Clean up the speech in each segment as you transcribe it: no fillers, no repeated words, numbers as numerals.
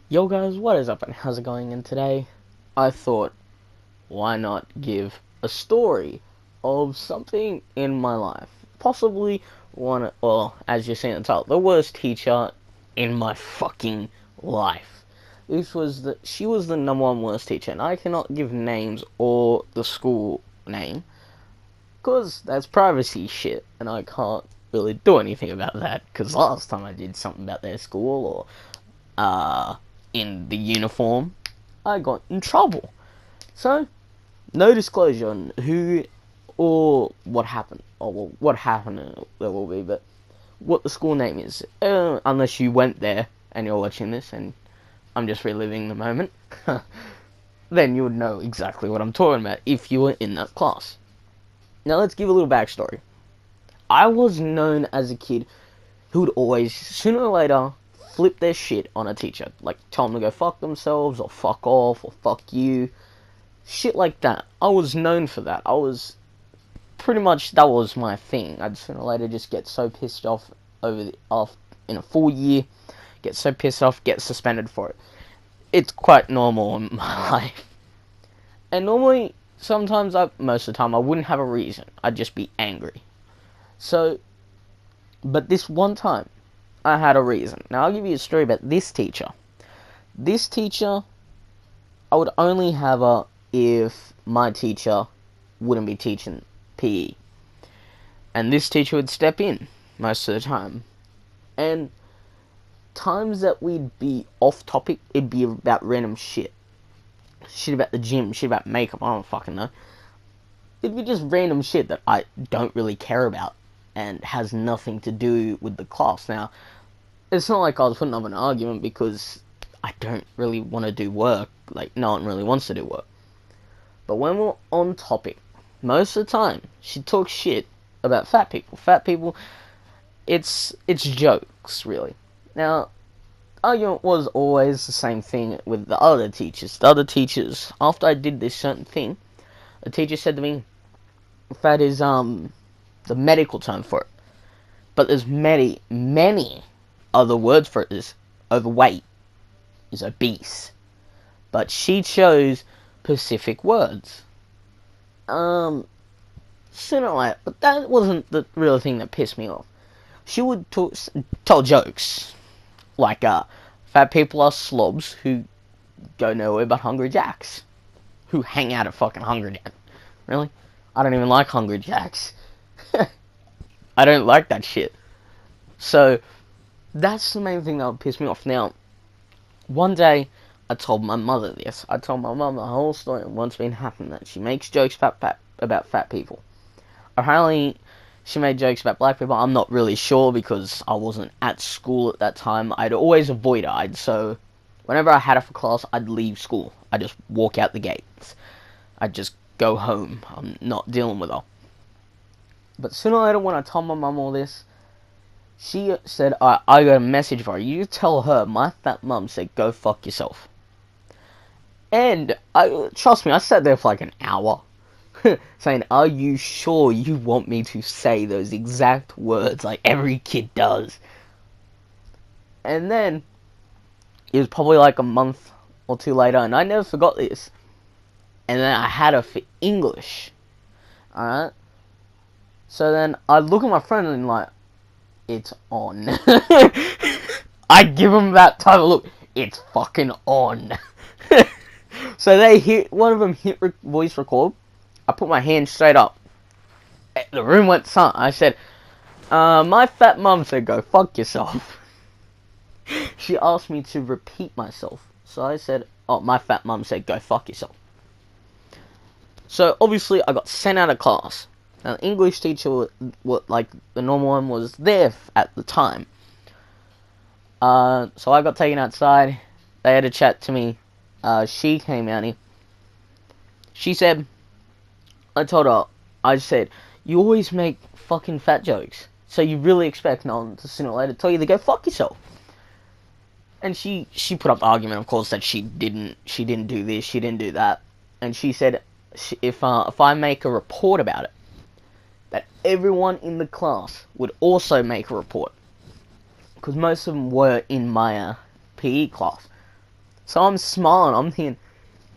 Yo guys, what is up and how's it going? And today I thought, why not give a story of something in my life? Possibly well, as you've seen in the title, the worst teacher in my fucking life. She was the number one worst teacher, and I cannot give names or the school name, because that's privacy shit, and I can't really do anything about that, because last time I did something about their school, or in the uniform, I got in trouble. So, no disclosure on who or what happened, or well, what happened there will be, but what the school name is, unless you went there and you're watching this and I'm just reliving the moment, then you would know exactly what I'm talking about if you were in that class. Now let's give a little backstory. I was known as a kid who would always, sooner or later, flip their shit on a teacher. Like, tell them to go fuck themselves, or fuck off, or fuck you. Shit like that. I was known for that. Pretty much, that was my thing. I'd sooner or later just get so pissed off in a full year, get so pissed off, get suspended for it. It's quite normal in my life. And normally, most of the time, I wouldn't have a reason. I'd just be angry. So, but this one time, I had a reason. Now, I'll give you a story about this teacher. This teacher, I would only have her if my teacher wouldn't be teaching PE. And this teacher would step in most of the time. And times that we'd be off topic, it'd be about random shit. Shit about the gym, shit about makeup, I don't fucking know. It'd be just random shit that I don't really care about and has nothing to do with the class. Now, it's not like I was putting up an argument because I don't really want to do work. Like, no one really wants to do work. But when we're on topic, most of the time, she talks shit about fat people. Fat people, it's jokes, really. Now, argument was always the same thing with the other teachers. The other teachers, after I did this certain thing, the teacher said to me, fat is, the medical term for it. But there's many other words for it. Is overweight, is obese. But she chose specific words. Sooner or later, but that wasn't the real thing that pissed me off. She would tell jokes. Like, fat people are slobs who go nowhere but Hungry Jacks. Who hang out at fucking Hungry Jacks. Really? I don't even like Hungry Jacks. I don't like that shit. So, that's the main thing that would piss me off. Now, one day, I told my mother this. I told my mum the whole story of what's been happening, that she makes jokes about fat people. Apparently, she made jokes about black people. I'm not really sure because I wasn't at school at that time. I'd always avoid her. So, whenever I had her for class, I'd leave school. I'd just walk out the gates. I'd just go home. I'm not dealing with her. But sooner or later, when I told my mum all this, she said, I got a message for her. You tell her my fat mum said, go fuck yourself. And, trust me, I sat there for like an hour. Saying, are you sure you want me to say those exact words like every kid does? And then, it was probably like a month or two later, and I never forgot this. And then I had her for English. Alright? So then, I look at my friend and like, it's on. I give him that type of look. It's fucking on. So one of them hit voice record. I put my hand straight up. The room went silent. I said, my fat mum said go fuck yourself. She asked me to repeat myself. So I said, oh, my fat mum said go fuck yourself. So obviously I got sent out of class. Now, the English teacher, like the normal one, was there at the time. So I got taken outside. They had a chat to me. She came out here. She said, I said, you always make fucking fat jokes. So you really expect no one to sooner or later tell you to go fuck yourself. And she put up the argument, of course, that she didn't do this, she didn't do that. And she said, if I make a report about it, that everyone in the class would also make a report. Because most of them were in my PE class. So I'm smiling. I'm thinking,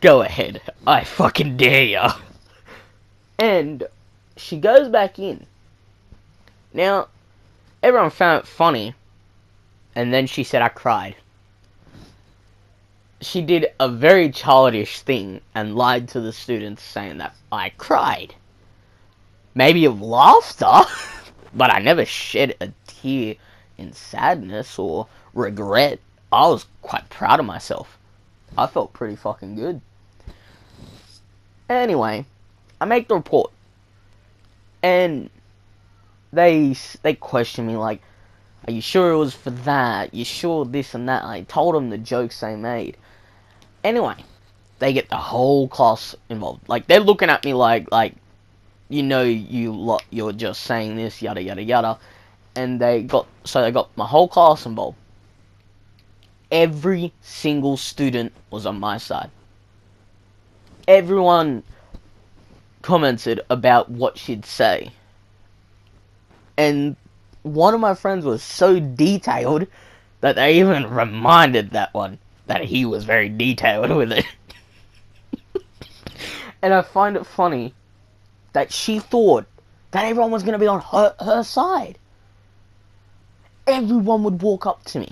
go ahead. I fucking dare ya. And she goes back in. Now, everyone found it funny. And then she said I cried. She did a very childish thing and lied to the students saying that I cried. Maybe of laughter, but I never shed a tear in sadness or regret. I was quite proud of myself. I felt pretty fucking good. Anyway, I make the report, and they question me like, "Are you sure it was for that? You sure this and that?" I told them the jokes they made. Anyway, they get the whole class involved. Like they're looking at me like you know you're just saying this yada yada yada, and they got my whole class involved. Every single student was on my side. Everyone commented about what she'd say. And one of my friends was so detailed that they even reminded that one that he was very detailed with it. And I find it funny that she thought that everyone was going to be on her side. Everyone would walk up to me.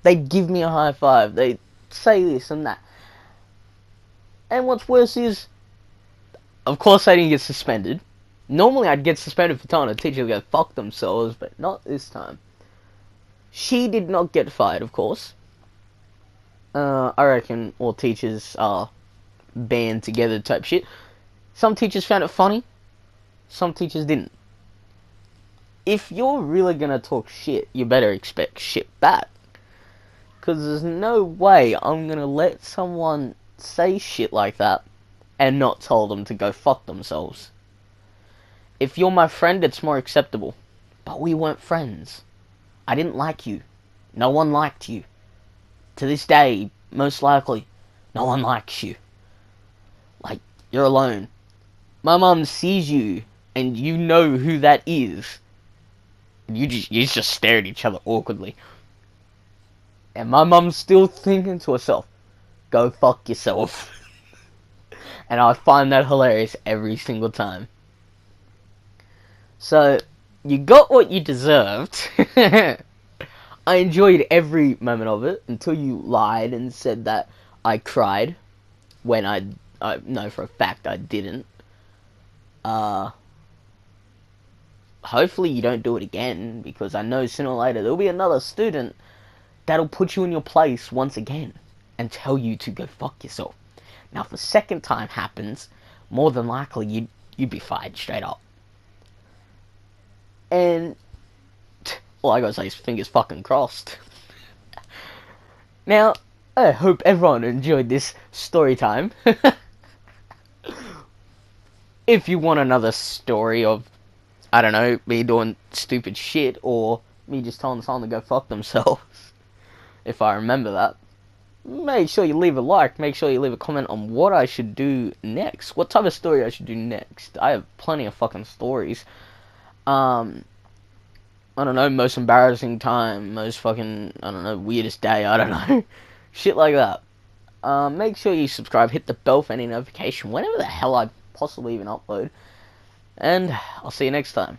They'd give me a high five. They'd say this and that. And what's worse is, of course I didn't get suspended. Normally I'd get suspended for telling a teacher to go fuck themselves, but not this time. She did not get fired, of course. I reckon all teachers are band together type shit. Some teachers found it funny. Some teachers didn't. If you're really gonna talk shit, you better expect shit back. Because there's no way I'm gonna let someone say shit like that and not tell them to go fuck themselves. If you're my friend, it's more acceptable. But we weren't friends. I didn't like you. No one liked you. To this day, most likely, no one likes you. Like, you're alone. My mum sees you, and you know who that is. You just stare at each other awkwardly. And my mum's still thinking to herself, go fuck yourself. And I find that hilarious every single time. So, you got what you deserved. I enjoyed every moment of it until you lied and said that I cried when I know for a fact I didn't. Hopefully you don't do it again, because I know sooner or later there'll be another student that'll put you in your place once again and tell you to go fuck yourself. Now, if the second time happens, more than likely you'd be fired straight up. And all I gotta say is fingers fucking crossed. Now, I hope everyone enjoyed this story time. If you want another story of, I don't know, me doing stupid shit, or me just telling someone to go fuck themselves, if I remember that, make sure you leave a like, make sure you leave a comment on what I should do next, what type of story I should do next. I have plenty of fucking stories. I don't know, most embarrassing time, most fucking, I don't know, weirdest day, I don't know, shit like that. Make sure you subscribe, hit the bell for any notification, whenever the hell I possibly even upload, and I'll see you next time.